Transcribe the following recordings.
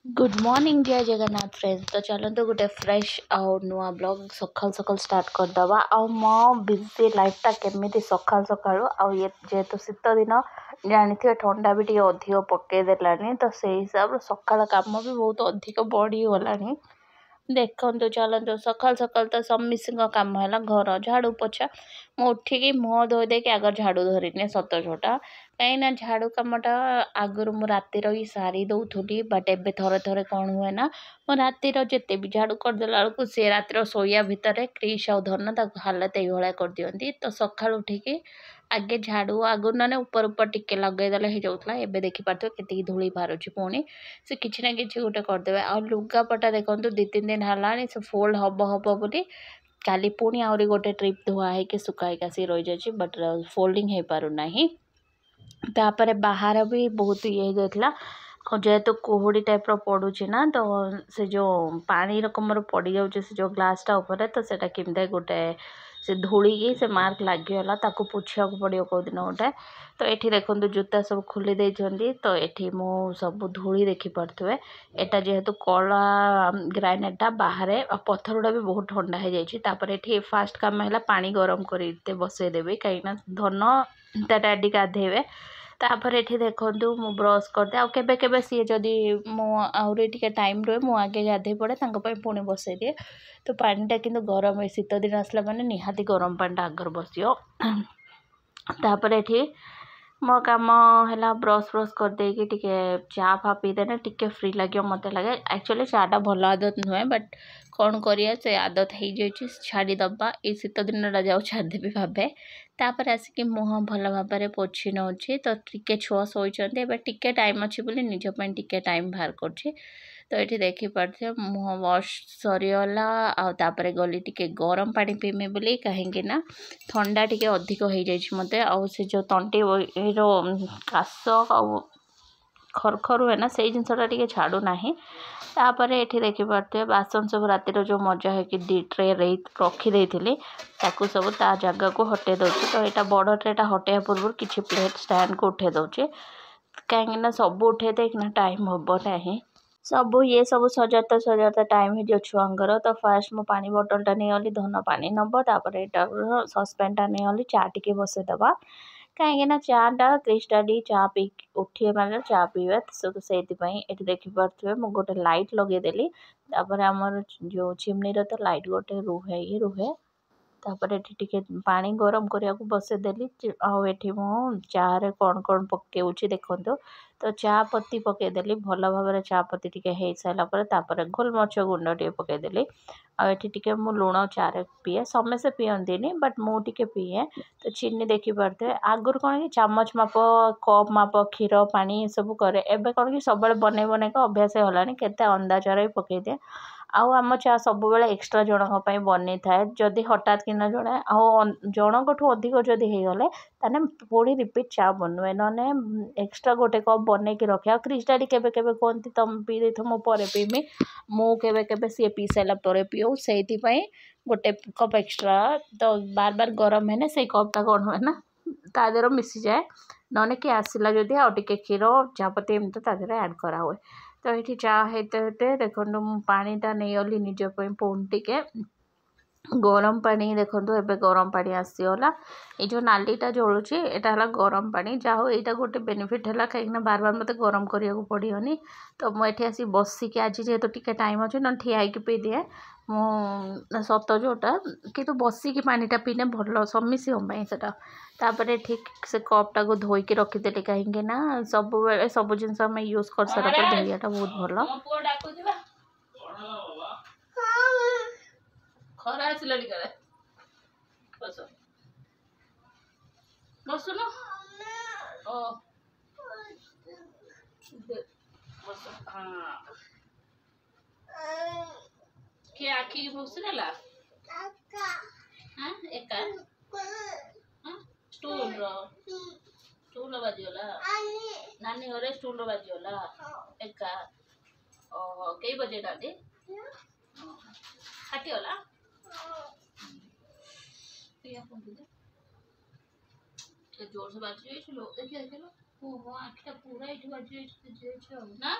Good morning जय Jagannath friends. तो चलते गोटे फ्रेश आउ नुआ ब्लॉग सकाल सकाल स्टार्ट करदवा आउ मो बिजी लाइफटा केमिति सकाल सकाल आउ ये जेहेतु शीत दिन जानी ठंडा भी टे अधिक पकईदेलानी तो से हिसाब से सकाल कम भी बहुत अधिक बढ़ीगलानी। देखते चलते सकाल सकाल तो समस्त कम है घर झाड़ू पोछा मु उठिकी मुह धोई देके आग झाड़ू धरनी सत छोटा कहीं झाड़ू कमटा आगुरी मु रातिर ही सारी दौली बट एबे थरे थरे कौन हुए ना मो रातिर जिते भी झाड़ू करदेला बेलू सी रातिर शोया भितर क्रिश आ धन हालत ये कर दियंती तो सका उठिकी आगे झाड़ू आगुरी ना ऊपर ऊपर टिके लगेदेले हो जाऊला एबे देखिपारे केत धूली बाहर पुणी से किसी ना कि गोटे करदे आ लुगापटा देखो दी तीन दिन है से फोल्ड हम हम बोली काली पुणी आहरी गोटे ट्रिप धुआ है सुखाई सी रही जाए बट फोल्डिंग हो पारना तापर बाहर भी बहुत ये जाता जेहेतु कुहुड़ी टाइप पड़ुची ना तो से जो पानी रकम पड़ जाऊँ से जो ग्लासटा उपर तो सेटा केमती गोटे से धूली से मार्क लगिगला ताको पोछा पड़ो कौ दिन गोटे तो ये देखो जूता सब खोली देती तो ये मु सब धूली देखिपे एटा जेहेतु कला ग्राइनेटा बाहर पत्थर गुड़ा भी बहुत ठंडा हो जापर ये फास्ट कम है पानी गरम कर बसईदेवी कहीं धन ता डैडी गाधेबे तापर ये देखूँ मु ब्रश करदे आके सी जदि मुझे टे टाइम रुए मु आगे गाधे पड़े पुणी बसई दिए तो पानीटा कि गरम है शीत दिन आसला मैंने निहाती गरम पानीटा आगर बसियो तापर ये मो कम है ब्रश ब्रश करदे टी चा फा पीदेने टी फ्री लगे मत लगे एक्चुअली चाटा भल आदत नुहे बट कौन करिया से आदत हो जाए छाड़ीदबा ये शीत दिन जाऊ छाड़देवी भावे तापर आसिक मुह भल भाव पोछि नौ तो टिके छुआ शोचते टिके टाइम अच्छी बोली निजपाई टिके टाइम बाहर कर तो ये देखिपे मुह वाश सरीगला आपर गली टिके गरम पानी पीमे बोली कहीं ना ठंडा टिके अधिक हो जाए मत से जो तंटी काश खरखर हुए ना से जिनसा टे छाड़ूना तापर ये देखिपे बासन सब रातिर जो मजा है कि दी ट्रे रखी सब ता जगह को हटे दूसरी तो यहाँ बड़ ट्रेटा हटे पूर्व किसी प्लेट स्टैंड को उठे दूचे कहीं सब उठे देखना टाइम हम ना सब ये सब सजाता सजाता टाइम हो छुआर तो फास्ट मो पानी बोतलटा नहीं गली धन पानी नब तापर यहाँ ससपेनटा नहीं गली चा टे बसईदबा कहीं चाटा क्रिश डाडी चा पी उठे मैंने चा पीवे तो से देखिपे मुझे गोटे लाइट लगेदेली आमर जो चिमनी तो लाइट गोटे रुहे ही रुहे तापर ये पानी गरम करने को बसईदेली आठी मु चारे कौन कौन पके देखु तो चा पत्ती पकईदेली भल भाव चा पत्ती टी हो सारापर गोलमरीच गुंड टे पकईदेली आठी मु लुण चारे पीए समस्ते पीयंती बट मुझे पीए तो चीनी देखिपे आगुरी कौन कि चामच माप कप माप क्षीर पानी सब कै एवं कौन कि सब बन बन अभ्यास होलानी केते अंदाजार पकई दिए आम चा सब बेले एक्सट्रा जनक बनी थाए जदि हठात किना जड़े जनक अधिक जदि होगले ताने पुणी रिपीट चा बनुए ना एक्सट्रा गोटे कप बन के रखे क्रिश डाडी केबे कहते तुम पी दे मो पर पीमी मुझे सी पी सारापर पीऊ से गोटे कप एक्सट्रा तो बार बार गरम है से कपटा कौन हुए ना ता देहर मिसी जाए ना कि आसला जदि आउ टे क्षीर चापत्ती एमती तादेह ऐड करा हुए तो ये चा होते देखो पानीटा नहीं गली निजपाई पुणी टिके गरम पानी देखो एबे गरम पानी आसीगला ये जो नालीटा जलुची यहाँ गरम पानी जहाँ हो यहाँ गोटे बेनिफिट है कहीं बार बार मत गरम करने को पड़ोनी तो मुझे आसी बसिक आज जेहेतु टिके टाइम अच्छे ना ठिया पी दिए मु सत जोटा कि बसिक पानीटा पीने भल समस्या से तापर ठीक से कपटा को धोईक रखीदेली कहीं ना सब सब जिन यूज कर सारा धोइयाटा बहुत भल खरा आसला बस बसुन बस हाँ किए आखि बसला एका स्टूल स्टूल बाजीगला नानी घरे स्टूल बाजीगला एका ओह कई बजे दादी फाटीगला जोर से बाजी देखिए देख लो आखिटा पूरा ये बाजी ना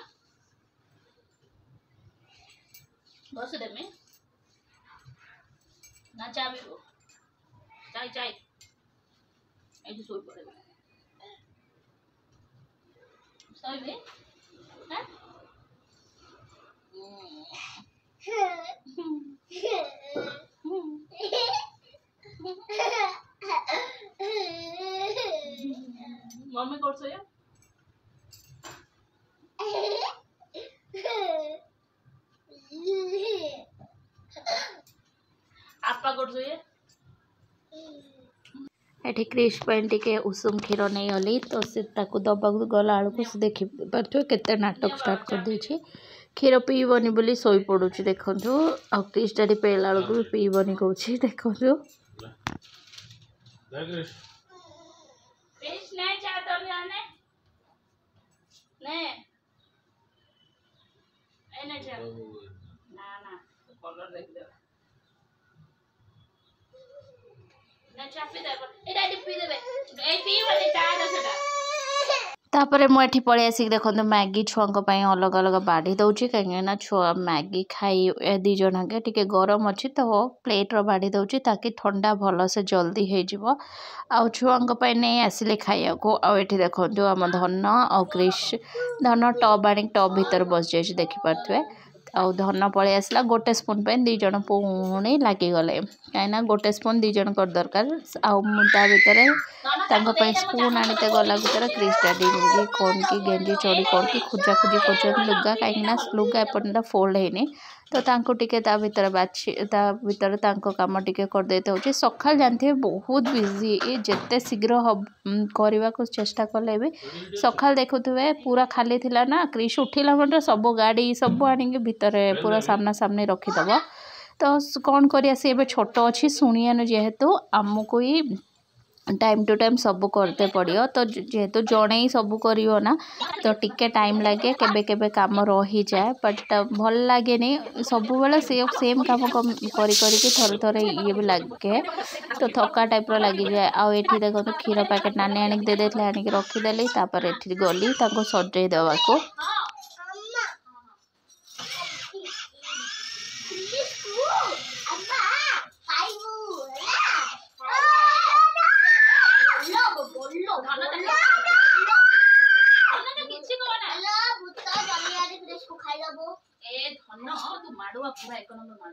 बस दे में ना चा भी चाय चाय ऐसे सोई पड़े सोई में हैं मम्मी कोड सोया आपा कोड सोया एठी क्रिश टे उषुम क्षीर नहीं गली तो से दबा गला बेलू से देखी पारे केते नाटक स्टार्ट कर देछि क्षीर पीबनी बोली शोई पड़ू देखु आ क्रिश डैडी पेला बेलू भी पीबनी कौन देखु तापर मुझे पलि आसिक देखो मैगी छुआ अलग अलग बाढ़ी दूसरी कहीं छुआ मैगी खाई दी जन के टिके गरम अच्छी तो प्लेट्र बाढ़ी दूसरी ताकि ठंडा भल से जल्दी हो छुआ नहीं आसिले खाया को आठी देखो आम धन आ क्रिश धन टब आनी टब भर बस जाए देखिपे आउ धन पलि आसला गोटे स्पून पे दीज पुणी लगिगले कहीं गोटे स्पून दीज कर दरकार आर स्पून आनीते गला भर क्रिश डैडी कौन कि गेंजी चोरी कौन कि खोजा खोजी कर लुगा कहीं लुगा एपर्तंत फोल्ड होनी तो टिके भर बाछी भर कम टिके करदे हो सका जानते बहुत बिजी जिते शीघ्र करने को चेष्टा कले भी सका देखुए पूरा खाली थिला ना क्रिश उठिला मतलब सब गाड़ी सब आनिक भितर पूरा सामना सामने रखीदब तो कौन करिया सी एबे छोट अच्छी शुणियान जेहेतु आमको ही टाइम टू टाइम सब करते पड़ो तो जेहेतु जड़े ही सब करना तो टिके टाइम लगे केबे केबे काम रही जाए बट भल लगे नहीं सब बेले सेम काम करी थोड़े थोड़े ये भी लगे तो थका टाइप लगी जाए आउ देखो तो क्षीर पैकेट नानी आनिक दे देते आनिक रखीदेली तापर एठी गली सजे देवा को पूरा एक नंबर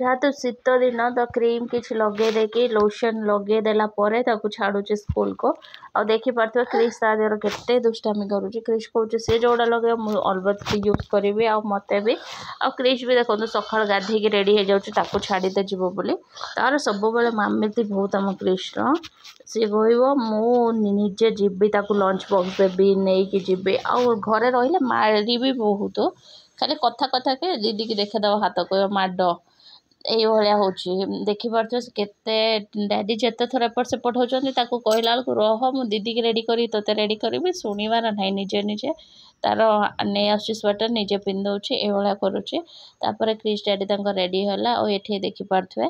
जहाँ तो शीत दिन तो क्रीम किसी लगे देकी लोशन लगे देला परे ताकू छाड़ुचे स्कूल को आ देखी पार्थ क्रिश तादेर केते दुष्टामी करुचे क्रिश कहूँ सी जोड़ा लगे मुझे अलबत् यूज करी आ मते भी आ क्रिश भी देखो सका गाधे रेडी हो जाऊँ छाड़ीदे जीव बोली तार सब बेले मामिती बहुत आम क्रिश्र सी कह मुझे जीवी लंच बॉक्स देवी नहीं कि जीवी आउ घरे रही मारी भी बहुत खाली कथा कथा के दीदी की देखेदब हाथ कह माड ये हूँ देखिपे केते डैडी जिते थर एपट सेपट होती कहला बेलू रह मु दीदी की रेडी करी तोते रेडी करी शुणवार ना निजे निजे तार नहीं आस स्वेटर निजे पिंधे ये करुचे क्रिश डैडी रेडी है और ये देखिपे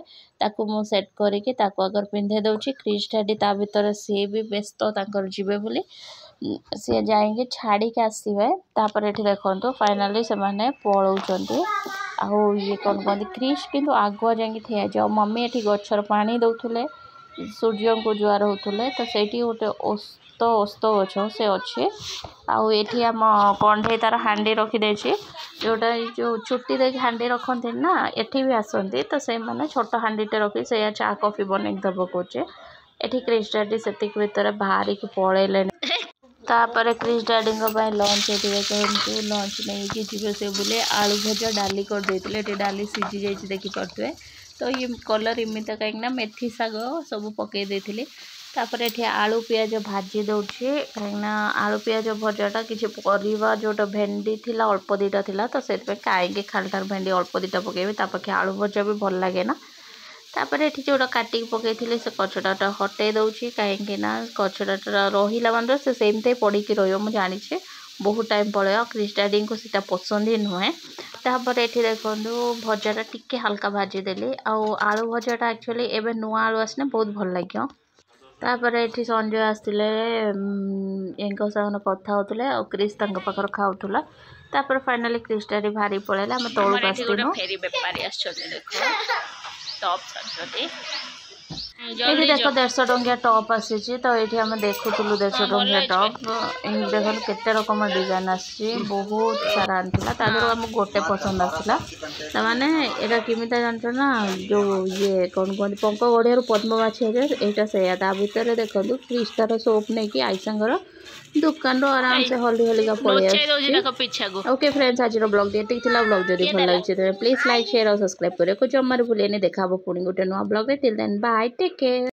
मु सेट करके अगर पिंधे दूसरी क्रिश डैडी ता भर सी भी व्यस्त जीवे बोली सी जाएंगे छाड़ी के आसवे तापर ये देखो फाइनाली से मैंने पलाउं आउ ये कौन कहते क्रिश किंतु आगुआ जाकि ठिया जाओ मम्मी ये गचर पानी दौले सूर्य को जुआर होते तो सही गोटे ओस्त ओस्त गछ से अच्छे आउ ये आम कंढे तार हांडी रखीदे जोटा जो छुट्टी दे हांडी रखती ना एठी भी आसती तो से मैंने छोट हांडीटे रखी से चा कॉफी बनई दब कहे ये क्रिश डैडी से भर बाहर की पलैले तापर क्रिश डैडी लंच ये लंच नहीं कि जी से बोले आलू भजा डाली कर देते डाली सीझी जाइए देखिपे तो ये कलर इमित कहीं मेथी शाग सब पकई देती तापर ये आलू पियाज भाजी दूसरी कहीं आलू पियाज भजाटा किसी परिवा जोटा भेंडी थी अल्प दीटा थी तो से कहीं खालटार भेंडी अल्प दीटा पकेबी तापाखे आलू भजा भी भल लगे ना तापर ये जोटा काटिक पकई से कचड़ाटा हटे दूसरी कहीं कचड़ाटा रहा मात्र से सेमती पड़की रुझे जानी बहुत टाइम पड़े क्रिश डैडी को सीटा पसंद ही नुहे तापर ये देखो भजाटा टिके हल्का भाजीदेली आलू भजाटा एक्चुअली एवं नुआ आलू आसने बहुत भल लगे तापर ये संजय आसते सामने कथा होते क्रिश पाखर खाऊला तापर फाइनाली क्रिस्टा भारी पड़ेगा आम तौक आसलु फेरी बेपारी ये देख 150 टंकिया टॉप आसी तो ये आम देखुलु 150 टंकिया टॉप देख केते रकम डिजाइन आसी बहुत सारा आना तादर आम गोटे पसंद आसला ताने यहाँ केमी जान ना जो ये कौन कहते पंक गढ़िया पद्मवाछी यहाँ से भितर देखो क्रिस्टार सोप नहीं कि आईसांगर दुकान आराम से हल्दी हल्दी का पड़े ओके फ्रेंड्स आज ब्लॉग ये ब्लॉग जब भल लगे प्लीज लाइक शेयर और सब्सक्राइब करें जमार भूलें देखा पुणी गोटे नुआ blog till then bye take care.